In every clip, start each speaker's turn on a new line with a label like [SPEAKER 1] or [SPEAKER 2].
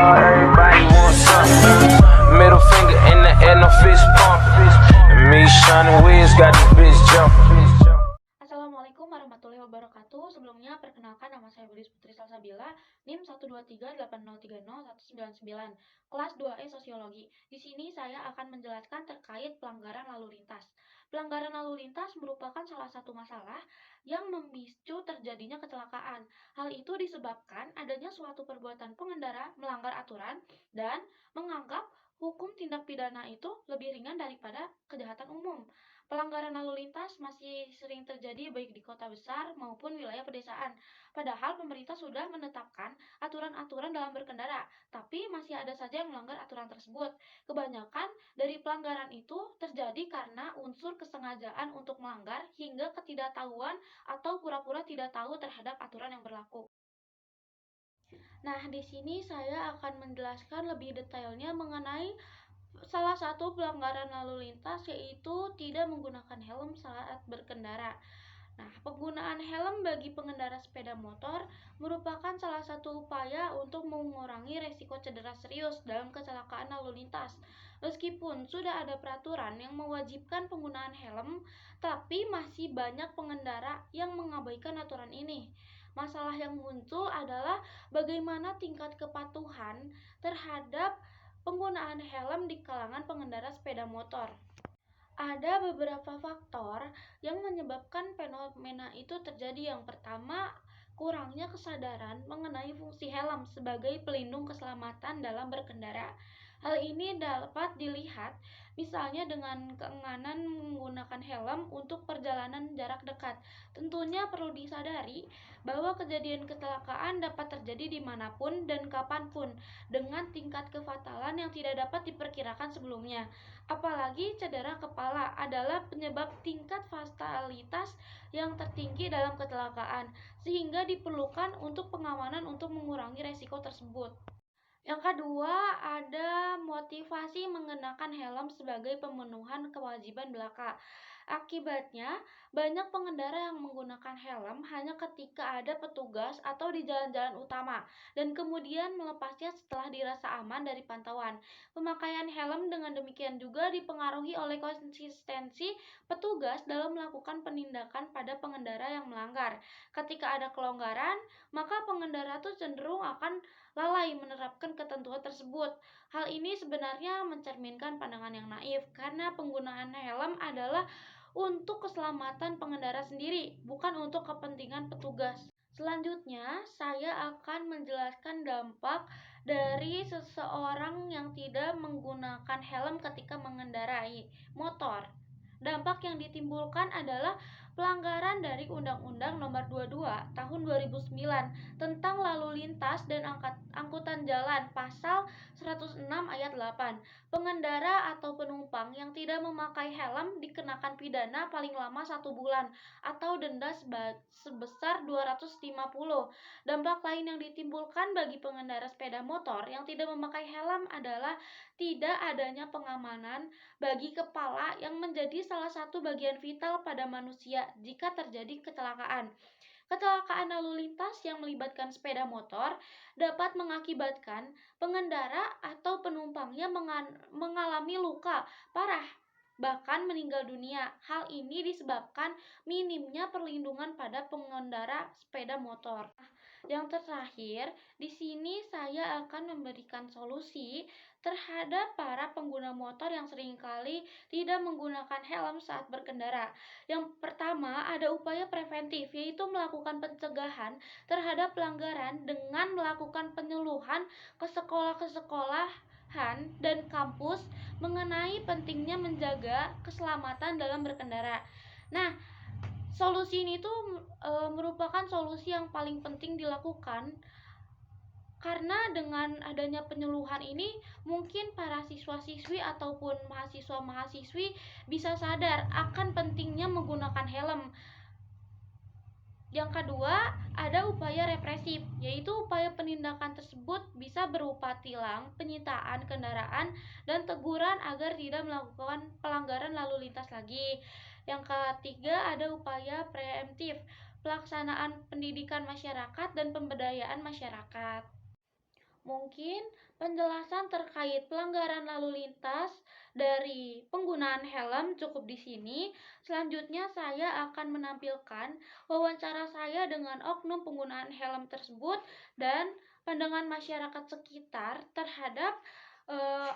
[SPEAKER 1] Everybody wants some. Middle finger in the air, no fist pump. And me, Sean Wiz, got this bitch jumping.
[SPEAKER 2] Assalamualaikum warahmatullahi wabarakatuh. Sebelumnya perkenalkan, nama saya Bulis Putri Salsabila, NIM 12380301999, kelas 2E Sosiologi. Di sini saya akan menjelaskan terkait pelanggaran lalu lintas. Pelanggaran lalu lintas merupakan salah satu masalah yang memicu terjadinya kecelakaan. Hal itu disebabkan adanya suatu perbuatan pengendara melanggar aturan dan menganggap hukum tindak pidana itu lebih ringan daripada kejahatan umum. Pelanggaran lalu lintas masih sering terjadi baik di kota besar maupun wilayah pedesaan. Padahal pemerintah sudah menetapkan aturan-aturan dalam berkendara, tapi masih ada saja yang melanggar aturan tersebut. Kebanyakan dari pelanggaran itu terjadi karena unsur kesengajaan untuk melanggar hingga ketidaktahuan atau pura-pura tidak tahu terhadap aturan yang berlaku. Nah, di sini saya akan menjelaskan lebih detailnya mengenai salah satu pelanggaran lalu lintas, yaitu tidak menggunakan helm saat berkendara. Nah, penggunaan helm bagi pengendara sepeda motor merupakan salah satu upaya untuk mengurangi resiko cedera serius dalam kecelakaan lalu lintas. Meskipun sudah ada peraturan yang mewajibkan penggunaan helm, tapi masih banyak pengendara yang mengabaikan aturan ini. Masalah yang muncul adalah bagaimana tingkat kepatuhan terhadap penggunaan helm di kalangan pengendara sepeda motor. Ada beberapa faktor yang menyebabkan fenomena itu terjadi. Yang pertama, kurangnya kesadaran mengenai fungsi helm sebagai pelindung keselamatan dalam berkendara. Hal ini dapat dilihat misalnya dengan keengganan menggunakan helm untuk perjalanan jarak dekat. Tentunya perlu disadari bahwa kejadian kecelakaan dapat terjadi dimanapun dan kapanpun dengan tingkat kefatalan yang tidak dapat diperkirakan sebelumnya. Apalagi cedera kepala adalah penyebab tingkat fatalitas yang tertinggi dalam kecelakaan, sehingga diperlukan untuk pengamanan untuk mengurangi resiko tersebut. Yang kedua, ada motivasi mengenakan helm sebagai pemenuhan kewajiban belaka. Akibatnya, banyak pengendara yang menggunakan helm hanya ketika ada petugas atau di jalan-jalan utama, dan kemudian melepasnya setelah dirasa aman dari pantauan. Pemakaian helm dengan demikian juga dipengaruhi oleh konsistensi petugas dalam melakukan penindakan pada pengendara yang melanggar. Ketika ada kelonggaran, maka pengendara itu cenderung akan lalai menerapkan ketentuan tersebut. Hal ini sebenarnya mencerminkan pandangan yang naif, karena penggunaan helm adalah untuk keselamatan pengendara sendiri, bukan untuk kepentingan petugas. Selanjutnya, saya akan menjelaskan dampak dari seseorang yang tidak menggunakan helm ketika mengendarai motor. Dampak yang ditimbulkan adalah pelanggaran dari Undang-Undang Nomor 22 Tahun 2009 tentang Lalu Lintas dan Angkutan Jalan, Pasal 106 Ayat 8. Pengendara atau penumpang yang tidak memakai helm dikenakan pidana paling lama 1 bulan atau denda sebesar 250. Dampak lain yang ditimbulkan bagi pengendara sepeda motor yang tidak memakai helm adalah tidak adanya pengamanan bagi kepala yang menjadi salah satu bagian vital pada manusia jika terjadi kecelakaan. Kecelakaan lalu lintas yang melibatkan sepeda motor dapat mengakibatkan pengendara atau penumpangnya mengalami luka parah, bahkan meninggal dunia. Hal ini disebabkan minimnya perlindungan pada pengendara sepeda motor. Yang terakhir, di sini saya akan memberikan solusi terhadap para pengguna motor yang seringkali tidak menggunakan helm saat berkendara. Yang pertama, ada upaya preventif, yaitu melakukan pencegahan terhadap pelanggaran dengan melakukan penyuluhan ke sekolah-sekolahan dan kampus mengenai pentingnya menjaga keselamatan dalam berkendara. Nah, solusi ini tuh merupakan solusi yang paling penting dilakukan, karena dengan adanya penyuluhan ini mungkin para siswa-siswi ataupun mahasiswa-mahasiswi bisa sadar akan pentingnya menggunakan helm. Yang kedua, ada upaya represif, yaitu upaya penindakan tersebut bisa berupa tilang, penyitaan kendaraan, dan teguran agar tidak melakukan pelanggaran lalu lintas lagi. Yang ketiga, ada upaya preemptif, pelaksanaan pendidikan masyarakat dan pemberdayaan masyarakat. Mungkin penjelasan terkait pelanggaran lalu lintas dari penggunaan helm cukup di sini. Selanjutnya saya akan menampilkan wawancara saya dengan oknum penggunaan helm tersebut dan pandangan masyarakat sekitar terhadap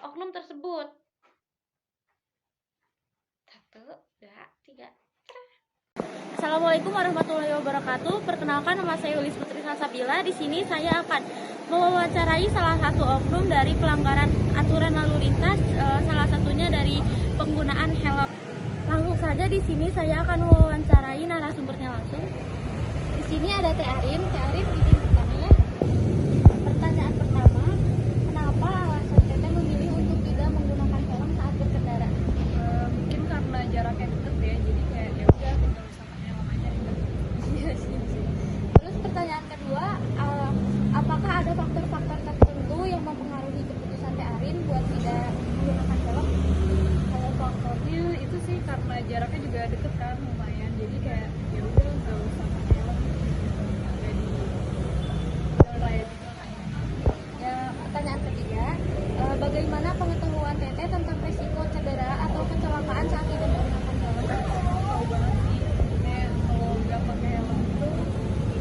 [SPEAKER 2] oknum tersebut. 1, 2, 3.
[SPEAKER 3] Assalamualaikum warahmatullahi wabarakatuh. Perkenalkan, nama saya Yulis Putri Salsabila. Di sini saya akan mewawancarai salah satu oknum dari pelanggaran aturan lalu lintas, salah satunya dari penggunaan helm. Langsung saja di sini saya akan mewawancarai narasumbernya langsung. Di sini ada Teh Arin. Teh Arin, izin pertama ya. Pertanyaan pertama, kenapa alasan Teteh memilih untuk tidak menggunakan helm saat berkendara?
[SPEAKER 4] Mungkin karena jaraknya deket ya, jadi kayak ya udah tinggal usah pakai helm aja ribet.
[SPEAKER 3] Iya sih. Terus pertanyaan kedua, apakah ada faktor-faktor tertentu yang mempengaruhi keputusan Teh Arin buat tidak menggunakan helm?
[SPEAKER 4] Kalau faktornya itu sih karena jaraknya juga deket kan, lumayan, jadi kayak ya udah nggak usah pakai helm, ada di jalan raya juga kan.
[SPEAKER 3] Ya, pertanyaan ketiga, bagaimana pengetahuan Teteh tentang resiko cedera atau kecelakaan saat tidak menggunakan helm?
[SPEAKER 4] Tahu banget sih, kayak kalau nggak pakai helm itu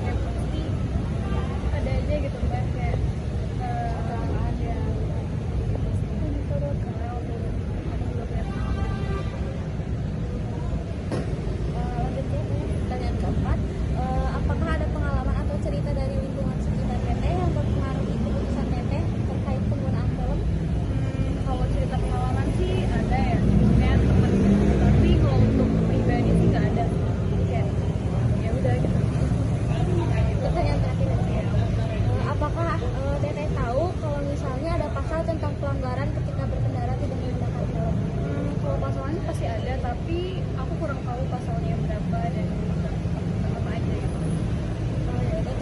[SPEAKER 4] kayak pasti ada aja gitu kan, kayak kecelakaan ya. Karena waktu aku juga punya pengalaman.
[SPEAKER 3] Lanjut ya, pertanyaan keempat, apakah ada pengalaman atau cerita dari lingkungan sekitar Teteh yang mempengaruhi keputusan Teteh terkait penggunaan helm?
[SPEAKER 4] Kalau cerita pengalaman sih ada ya, maksudnya temen gitu. Tapi kalau untuk pribadi sih nggak ada. Jadi kayak ya udah gitu.
[SPEAKER 3] Pertanyaan terakhir ya. Apakah Teteh tahu kalau misalnya ada pasal tentang pelanggaran ketika berkendara tidak menggunakan helm?
[SPEAKER 4] Kalau pasalnya pasti ada, tapi aku kurang tahu pasalnya berapa dan apa aja gitu.
[SPEAKER 3] Oh ya udah.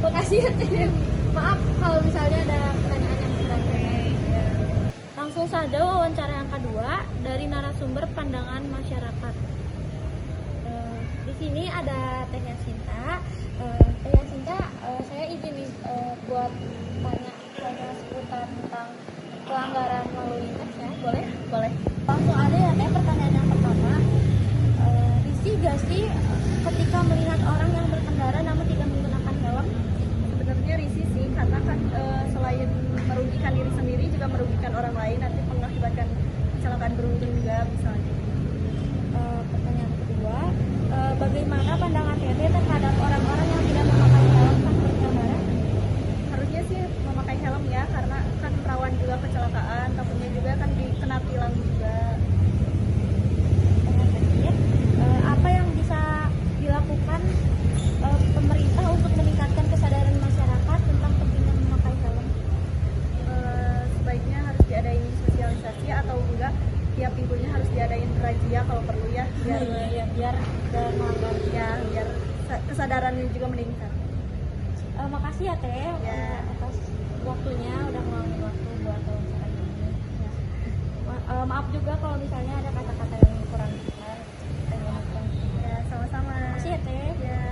[SPEAKER 3] Makasih ya Teh. Maaf kalau misalnya ada pertanyaan yang kurang.
[SPEAKER 4] Ya.
[SPEAKER 3] Langsung saja wawancara yang kedua dari narasumber pandangan masyarakat. Di sini ada Teh Yasinta. Teh Yasinta, saya izin nih buat tanya seputar tentang pelanggaran lalu lintas ya. Boleh? Boleh. Langsung ada ya Teh, pertanyaan yang pertama. Risih gak sih ketika melihat orang yang berkendara namun tidak menggunakan helm?
[SPEAKER 4] Sebenarnya risih sih, karena kan selain merugikan diri sendiri juga merugikan orang lain, nanti mengakibatkan kecelakaan beruntun juga misalnya.
[SPEAKER 3] Pertanyaan kedua, bagaimana pandangan Teteh terhadap orang-orang yang tidak memakai helm saat berkendara?
[SPEAKER 4] Harusnya sih memakai helm ya, karena kan rawan juga kecelakaan, takutnya juga kan dikena tilang juga.
[SPEAKER 3] Pertanyaan terakhir, apa yang bisa dilakukan pemerintah untuk meningkatkan kesadaran masyarakat tentang pentingnya memakai helm?
[SPEAKER 4] Sebaiknya harus diadain sosialisasi atau enggak tiap minggunya harus diadain razia kalau perlu ya, biar
[SPEAKER 3] Biar dan melanggar.
[SPEAKER 4] ya biar kesadarannya juga meningkat.
[SPEAKER 3] Makasih ya Teh
[SPEAKER 4] Ya.
[SPEAKER 3] atas waktunya, udah meluangin waktu buat wawancara ini. Maaf juga kalau misalnya ada kata-kata yang kurang benar.
[SPEAKER 4] Ya, sama-sama.
[SPEAKER 3] Makasih ya Teh.
[SPEAKER 4] Ya.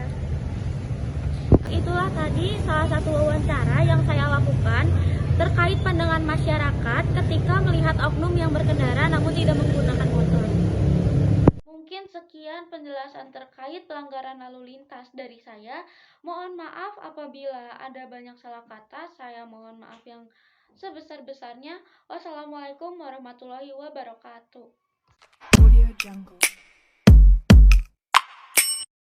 [SPEAKER 3] Itulah tadi salah satu wawancara yang saya lakukan terkait pandangan masyarakat ketika melihat oknum yang berkendara namun tidak menggunakan motor.
[SPEAKER 2] Mungkin sekian penjelasan terkait pelanggaran lalu lintas dari saya. Mohon maaf apabila ada banyak salah kata. Saya mohon maaf yang sebesar-besarnya. Wassalamualaikum warahmatullahi wabarakatuh.
[SPEAKER 4] Audio Jungle.